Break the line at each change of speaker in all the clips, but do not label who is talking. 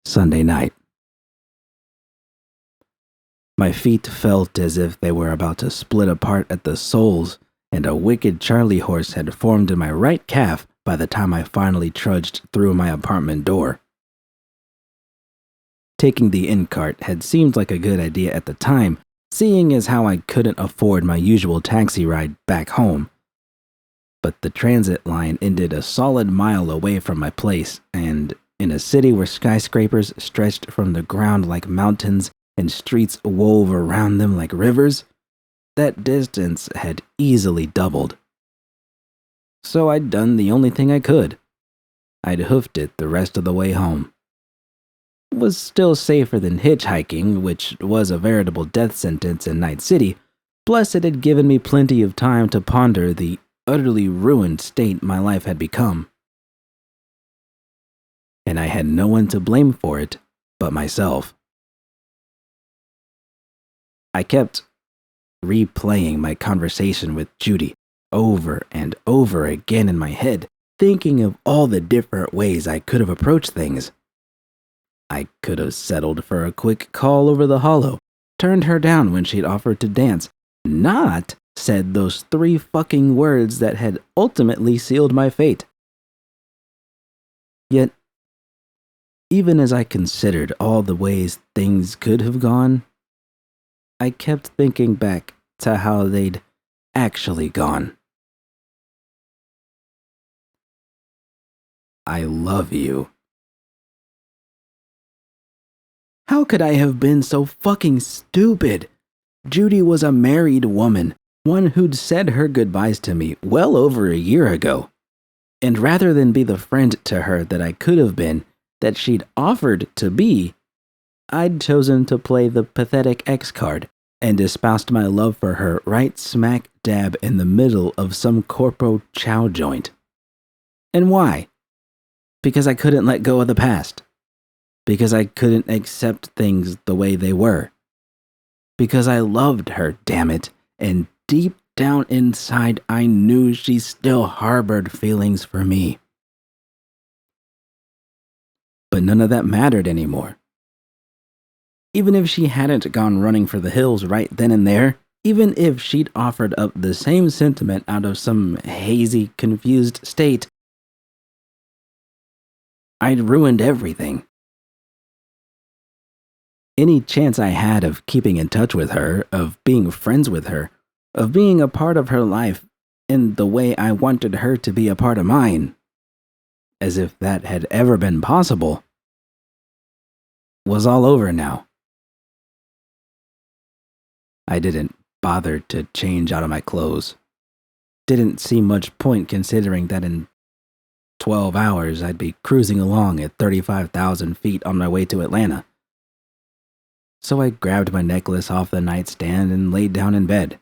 Sunday night. My feet felt as if they were about to split apart at the soles, and a wicked Charlie horse had formed in my right calf by the time I finally trudged through my apartment door. Taking the inn cart had seemed like a good idea at the time, seeing as how I couldn't afford my usual taxi ride back home. But the transit line ended a solid mile away from my place, and in a city where skyscrapers stretched from the ground like mountains and streets wove around them like rivers, that distance had easily doubled. So I'd done the only thing I could. I'd hoofed it the rest of the way home. It was still safer than hitchhiking, which was a veritable death sentence in Night City, plus it had given me plenty of time to ponder the utterly ruined state my life had become. And I had no one to blame for it but myself. I kept replaying my conversation with Judy over and over again in my head, thinking of all the different ways I could have approached things. I could have settled for a quick call over the holo, turned her down when she'd offered to dance, not said those 3 fucking words that had ultimately sealed my fate. Yet, even as I considered all the ways things could have gone, I kept thinking back to how they'd actually gone. I love you. How could I have been so fucking stupid? Judy was a married woman, one who'd said her goodbyes to me well over a year ago. And rather than be the friend to her that I could have been, that she'd offered to be, I'd chosen to play the pathetic X card and espoused my love for her right smack dab in the middle of some corpo chow joint. And why? Because I couldn't let go of the past. Because I couldn't accept things the way they were. Because I loved her, damn it, and deep down inside I knew she still harbored feelings for me. But none of that mattered anymore. Even if she hadn't gone running for the hills right then and there, even if she'd offered up the same sentiment out of some hazy, confused state, I'd ruined everything. Any chance I had of keeping in touch with her, of being friends with her, of being a part of her life in the way I wanted her to be a part of mine, as if that had ever been possible, was all over now. I didn't bother to change out of my clothes. Didn't see much point considering that in 12 hours I'd be cruising along at 35,000 feet on my way to Atlanta. So I grabbed my necklace off the nightstand and laid down in bed.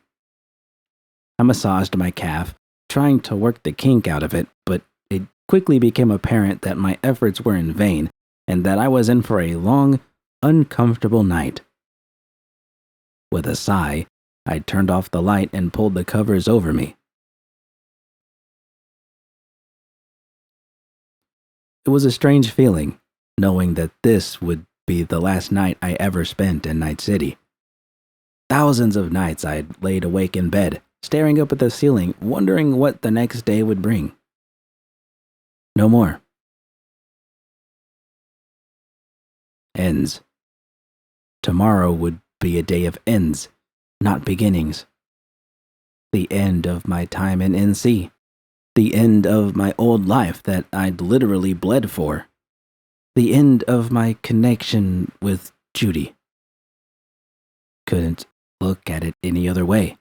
I massaged my calf, trying to work the kink out of it, but it quickly became apparent that my efforts were in vain and that I was in for a long, uncomfortable night. With a sigh, I turned off the light and pulled the covers over me. It was a strange feeling, knowing that this would be the last night I ever spent in Night City. Thousands of nights I'd laid awake in bed, staring up at the ceiling, wondering what the next day would bring. No more. Ends. Tomorrow would be a day of ends, not beginnings. The end of my time in NC. The end of my old life that I'd literally bled for. The end of my connection with Judy. Couldn't look at it any other way.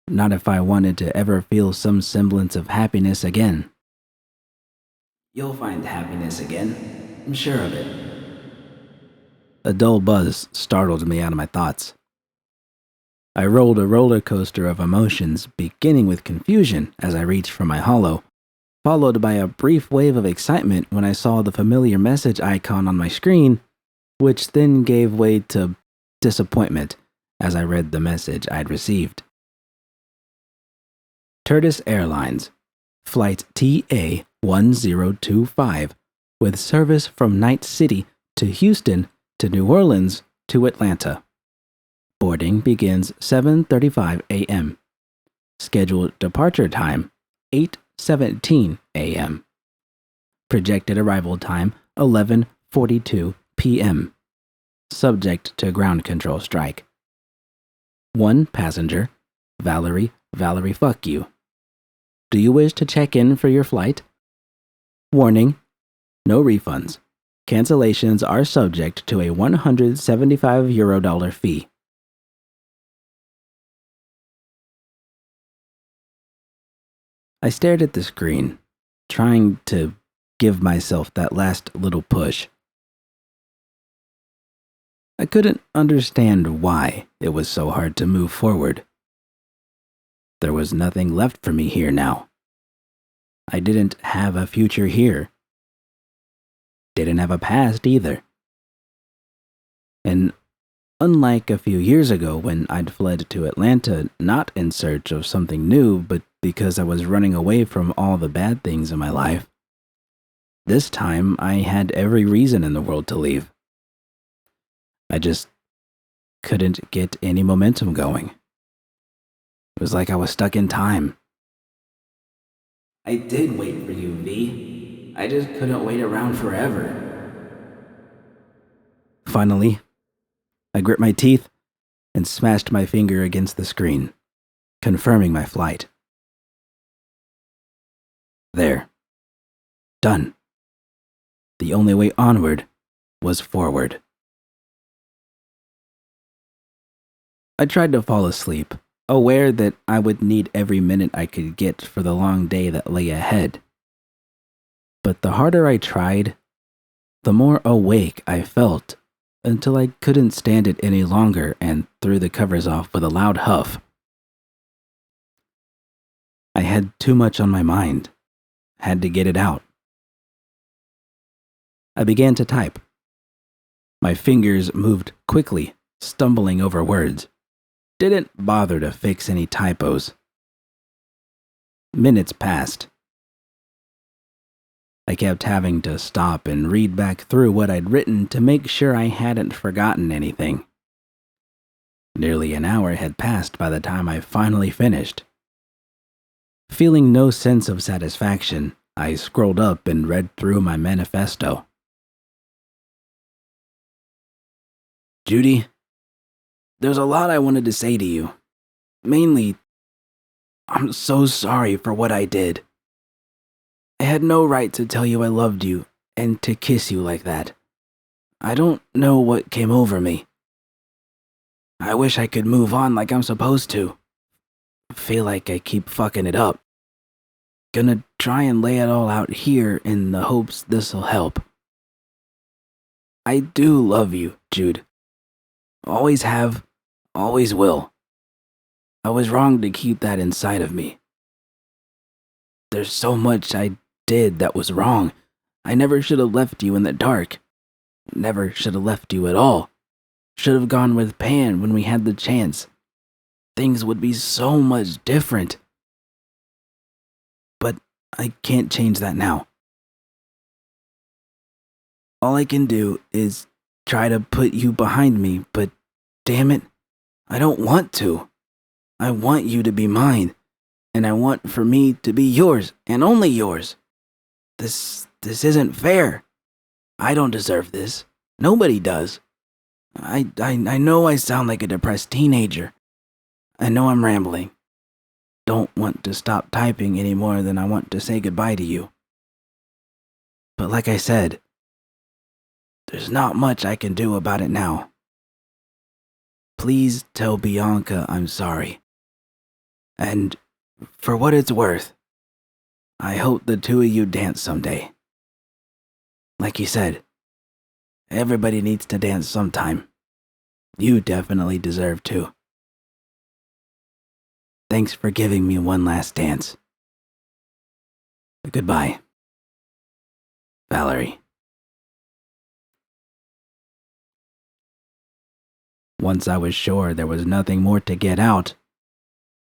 Not if I wanted to ever feel some semblance of happiness again. You'll find happiness again, I'm sure of it. A dull buzz startled me out of my thoughts. I rolled a roller coaster of emotions, beginning with confusion as I reached for my holo, followed by a brief wave of excitement when I saw the familiar message icon on my screen, which then gave way to disappointment as I read the message I'd received. Turtis Airlines, Flight TA-1025, with service from Night City to Houston to New Orleans to Atlanta. Boarding begins 7:35 a.m. Scheduled departure time 8:17 a.m. Projected arrival time 11:42 p.m. Subject to ground control strike. 1 passenger, Valerie fuck you. Do you wish to check in for your flight? Warning, no refunds. Cancellations are subject to a €175 fee. I stared at the screen, trying to give myself that last little push. I couldn't understand why it was so hard to move forward. There was nothing left for me here now. I didn't have a future here. Didn't have a past either. And unlike a few years ago when I'd fled to Atlanta not in search of something new, but because I was running away from all the bad things in my life, this time I had every reason in the world to leave. I just couldn't get any momentum going. It was like I was stuck in time. I did wait for you, V. I just couldn't wait around forever. Finally, I grit my teeth and smashed my finger against the screen, confirming my flight. There. Done. The only way onward was forward. I tried to fall asleep, aware that I would need every minute I could get for the long day that lay ahead. But the harder I tried, the more awake I felt, until I couldn't stand it any longer and threw the covers off with a loud huff. I had too much on my mind. Had to get it out. I began to type. My fingers moved quickly, stumbling over words. Didn't bother to fix any typos. Minutes passed. I kept having to stop and read back through what I'd written to make sure I hadn't forgotten anything. Nearly an hour had passed by the time I finally finished. Feeling no sense of satisfaction, I scrolled up and read through my manifesto. Judy, there's a lot I wanted to say to you. Mainly, I'm so sorry for what I did. I had no right to tell you I loved you and to kiss you like that. I don't know what came over me. I wish I could move on like I'm supposed to. Feel like I keep fucking it up. Gonna try and lay it all out here in the hopes this'll help. I do love you, Jude. Always have, always will. I was wrong to keep that inside of me. There's so much I did that was wrong. I never should have left you in the dark. Never should have left you at all. Should have gone with Pan when we had the chance. Things would be so much different. But I can't change that now. All I can do is try to put you behind me, but damn it, I don't want to. I want you to be mine, and I want for me to be yours, and only yours. This isn't fair. I don't deserve this. Nobody does. I know I sound like a depressed teenager. I know I'm rambling. Don't want to stop typing any more than I want to say goodbye to you. But like I said, there's not much I can do about it now. Please tell Bianca I'm sorry. And for what it's worth, I hope the two of you dance someday. Like you said, everybody needs to dance sometime. You definitely deserve to. Thanks for giving me one last dance. Goodbye, Valerie. Once I was sure there was nothing more to get out,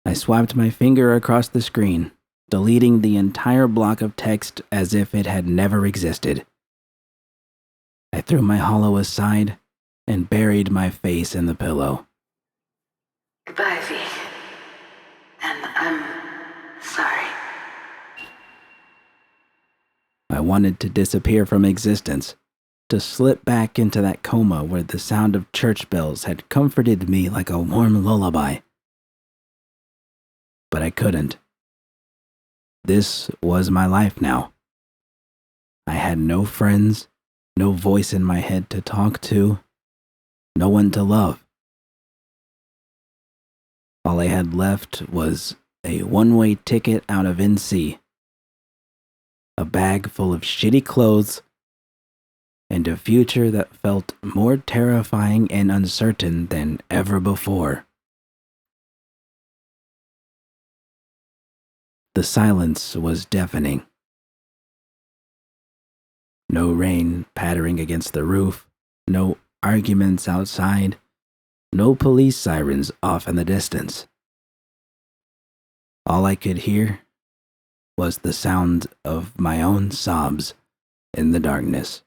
I swiped my finger across the screen, deleting the entire block of text as if it had never existed. I threw my hollow aside and buried my face in the pillow.
Goodbye, V. And I'm sorry.
I wanted to disappear from existence, to slip back into that coma where the sound of church bells had comforted me like a warm lullaby. But I couldn't. This was my life now. I had no friends, no voice in my head to talk to, no one to love. All I had left was a one-way ticket out of NC, a bag full of shitty clothes, and a future that felt more terrifying and uncertain than ever before. The silence was deafening. No rain pattering against the roof, no arguments outside, no police sirens off in the distance. All I could hear was the sound of my own sobs in the darkness.